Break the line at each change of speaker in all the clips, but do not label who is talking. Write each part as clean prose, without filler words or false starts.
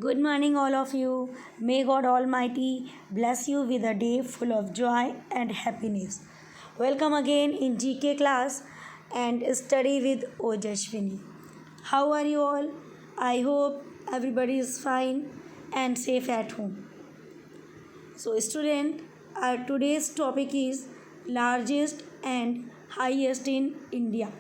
Good morning, all of you. May God Almighty bless you with a day full of joy and happiness. Welcome again in GK class and study with Ojashwini. How are you all? I hope everybody is fine and safe at home. So, student, our today's topic is largest and highest in India.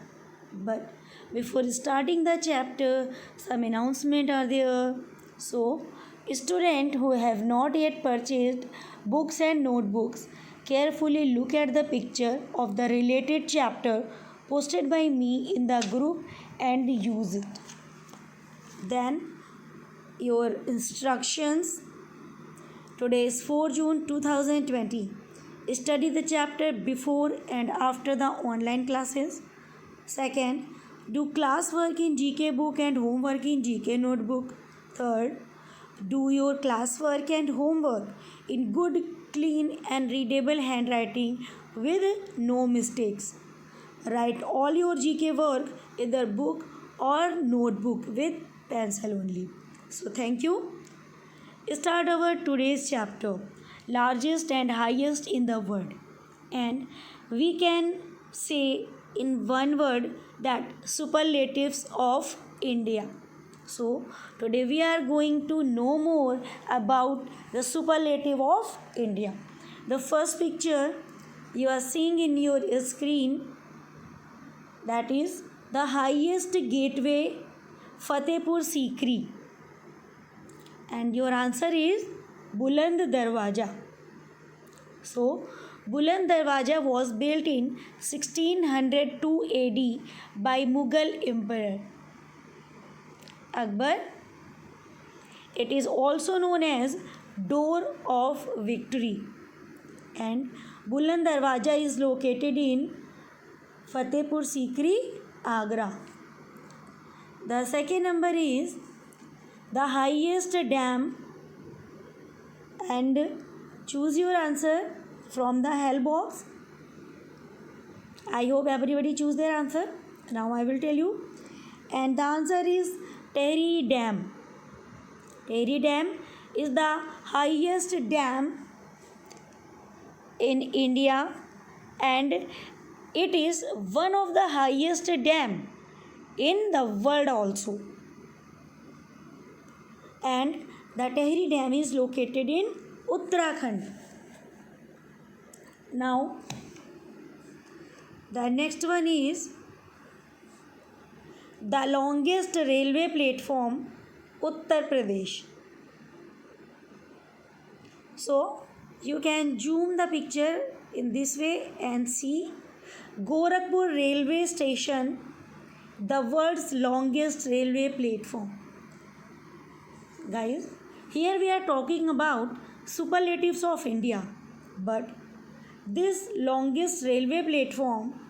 But before starting the chapter, some announcement are there. So, student who have not yet purchased books and notebooks, carefully look at the picture of the related chapter posted by me in the group and use it. Then your instructions. Today is 4 June 2020. Study the chapter before and after the online classes. Second, do classwork in GK book and homework in GK notebook. Third, do your classwork and homework in good, clean and readable handwriting with no mistakes. Write all your GK work in the book or notebook with pencil only. So thank you. Start our today's chapter, largest and highest in the world. And we can say in one word that superlatives of India. So today we are going to know more about the superlative of India. The first picture you are seeing in your screen, that is the highest gateway, Fatehpur Sikri. And your answer is Buland Darwaja. So, Buland Darwaja was built in 1602 AD by Mughal Emperor Akbar. It is also known as Door of Victory. And Buland Darwaja is located in Fatehpur Sikri, Agra. The second number is the highest dam, and choose your answer from the help box. I hope everybody choose their answer. Now I will tell you. And the answer is Tehri Dam. Tehri Dam is the highest dam in India, and it is one of the highest dam in the world also. And the Tehri Dam is located in Uttarakhand. Now, the next one is the longest railway platform, Uttar Pradesh. So, you can zoom the picture in this way and see Gorakhpur railway station, the world's longest railway platform. Guys, here we are talking about superlatives of India, but this longest railway platform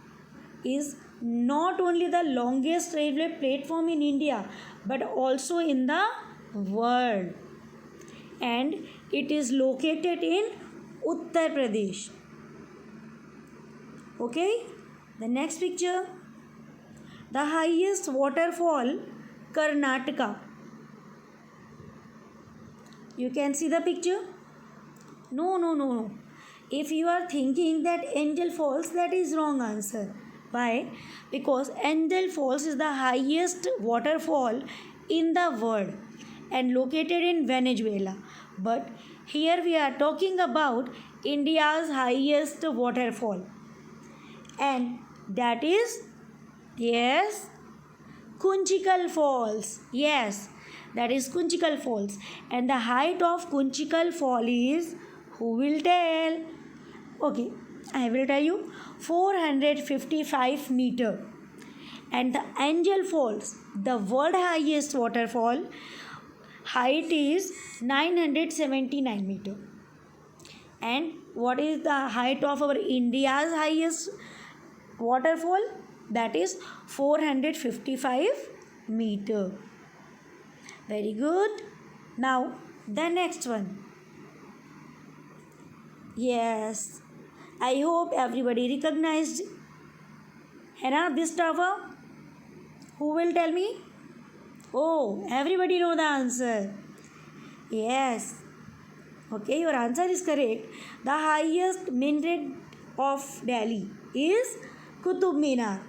is not only the longest railway platform in India but also in the world, and it is located in Uttar Pradesh. Okay, the next picture, the highest waterfall, Karnataka. You can see the picture? No. If you are thinking that Angel Falls, that is wrong answer. Why? Because Angel Falls is the highest waterfall in the world and located in Venezuela. But here we are talking about India's highest waterfall. And that is, yes, Kunchikal Falls. Yes, that is Kunchikal Falls. And the height of Kunchikal Fall is, who will tell? Okay, I will tell you, 455 meter. And the Angel Falls, the world highest waterfall, height is 979 meter. And what is the height of our India's highest waterfall? That is 455 meter. Very good. Now the next one. Yes, I hope everybody recognized this tower. Who will tell me? Oh, everybody know the answer. Yes. Okay, your answer is correct. The highest minaret of Delhi is Qutub Minar,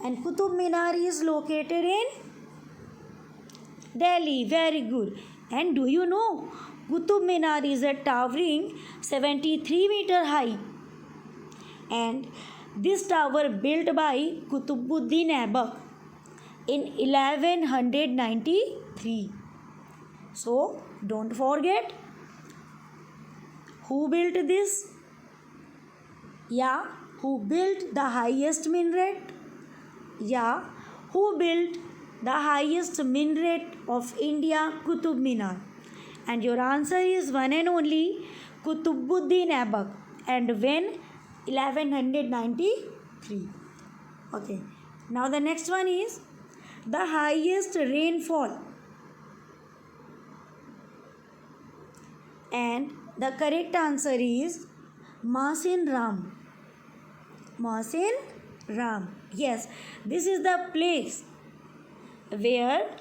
and Qutub Minar is located in Delhi. Very good. And do you know Qutub Minar is a towering 73-meter high, and this tower built by Qutbuddin Aibak in 1193. So don't forget who built this. Yeah, who built the highest minaret? Yeah, who built the highest minaret of India? Qutub Minar. And your answer is one and only Qutbuddin Aibak. And when? 1193. Okay. Now the next one is the highest rainfall. And the correct answer is Masin Ram. Masin Ram. Yes, this is the place where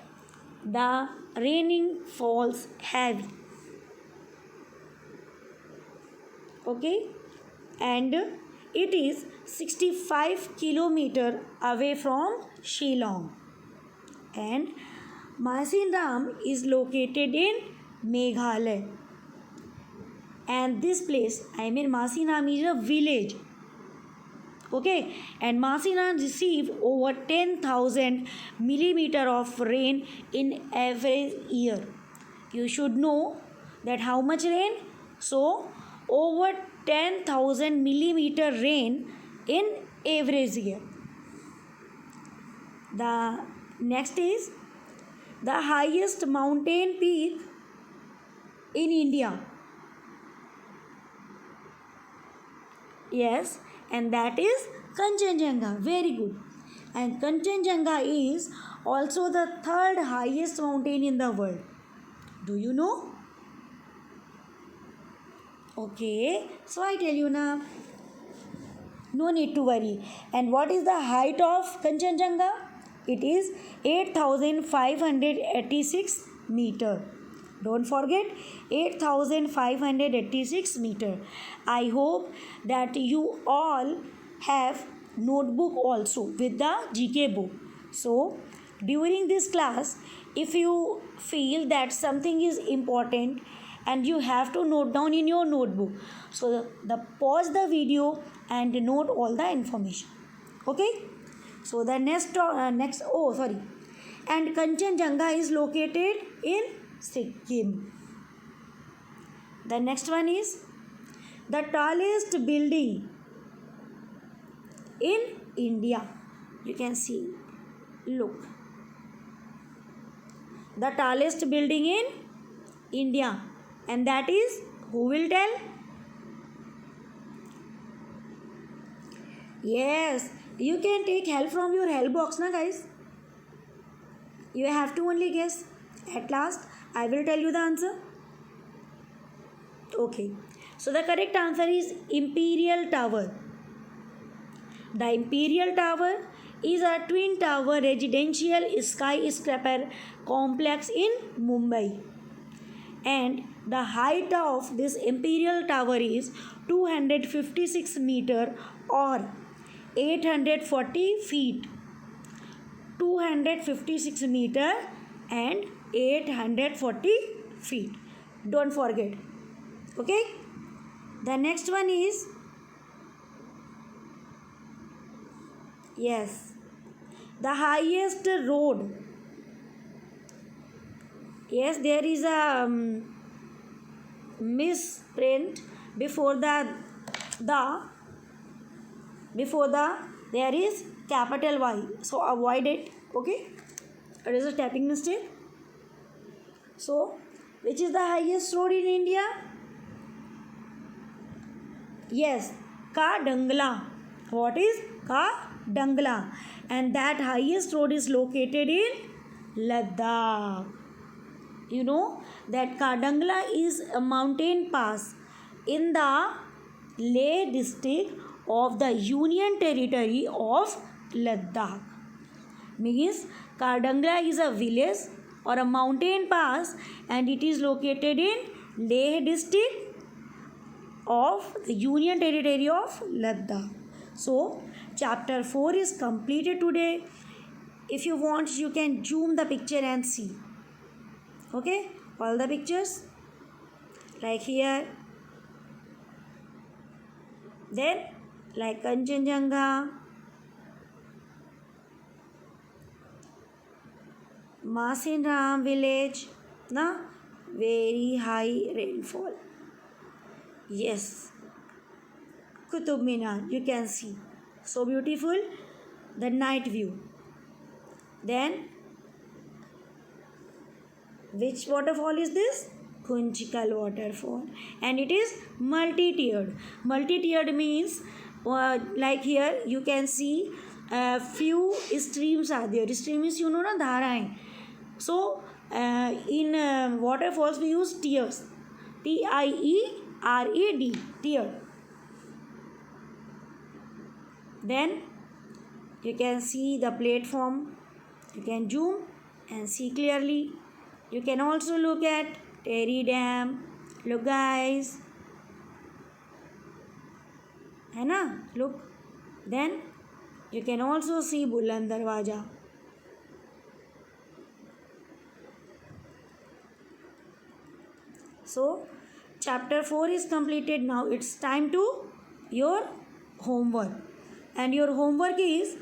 the raining falls heavy. Okay, and it is 65 kilometer away from Shillong. And Masin Ram is located in Meghalaya. And this place, Masin Ram is a village. Okay, and Masin Ram receive over 10,000 millimeter of rain in every year. You should know that how much rain? So, over 10,000 millimeter rain in average year. The next is the highest mountain peak in India. Yes, and that is Kanchenjunga. Very good. And Kanchenjunga is also the third highest mountain in the world. Do you know? Okay, so I tell you now. No need to worry. And what is the height of Kanchenjunga? It is 8,586 meter. Don't forget, 8,586 meter. I hope that you all have notebook also with the GK book. So during this class, if you feel that something is important and you have to note down in your notebook, so pause the video and note all the information. Okay, so the next and Kanchenjunga is located in Sikkim. The next one is the tallest building in India. You can see, look, the tallest building in India, and that is, who will tell? Yes, you can take help from your help box, na guys. You have to only guess. At last, I will tell you the answer. Okay, so the correct answer is Imperial Tower. The Imperial Tower is a twin tower residential skyscraper complex in Mumbai. And the height of this Imperial Tower is 256 meter or 840 feet. 256 meter and 840 feet. Don't forget. Okay. The next one is, yes, the highest road. Yes, there is a misprint before the there is capital Y, so avoid it. Okay, it is a typing mistake. So which is the highest road in India? Yes, Kadangla. What is Kadangla? And that highest road is located in Ladakh. You know that Kadangla is a mountain pass in the Leh district of the Union Territory of Ladakh. Means Kadangla is a village or a mountain pass, and it is located in Leh district of the Union Territory of Ladakh. So chapter 4 is completed today. If you want, you can zoom the picture and see. Okay, all the pictures like here, then like Kanchenjunga, Masinram village, na, very high rainfall. Yes, Qutub Minar, you can see, so beautiful, the night view. Then which waterfall is this? Kunchikal waterfall, and it is multi-tiered. Multi-tiered means like here you can see a few streams are there. Stream is, you know, na, dharaएं. So in waterfalls we use tiers. T-I-E-R-E-D, tier. Then you can see the platform. You can zoom and see clearly. You can also look at Terry Dam. Look guys, है ना, look. Then you can also see Buland Darwaja. So chapter 4 is completed. Now it's time to your homework, and your homework is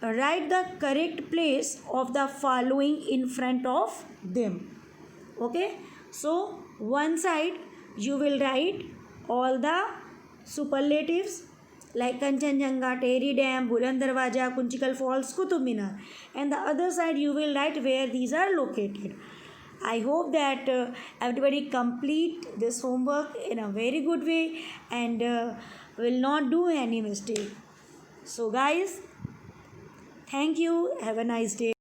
write the correct place of the following in front of them. Okay, so one side you will write all the superlatives like Kanchenjunga, Terry Dam, Buland Darwaja, Kunchikal Falls, Qutub Minar, and the other side you will write where these are located. I hope that everybody complete this homework in a very good way and will not do any mistake. So guys, thank you. Have a nice day.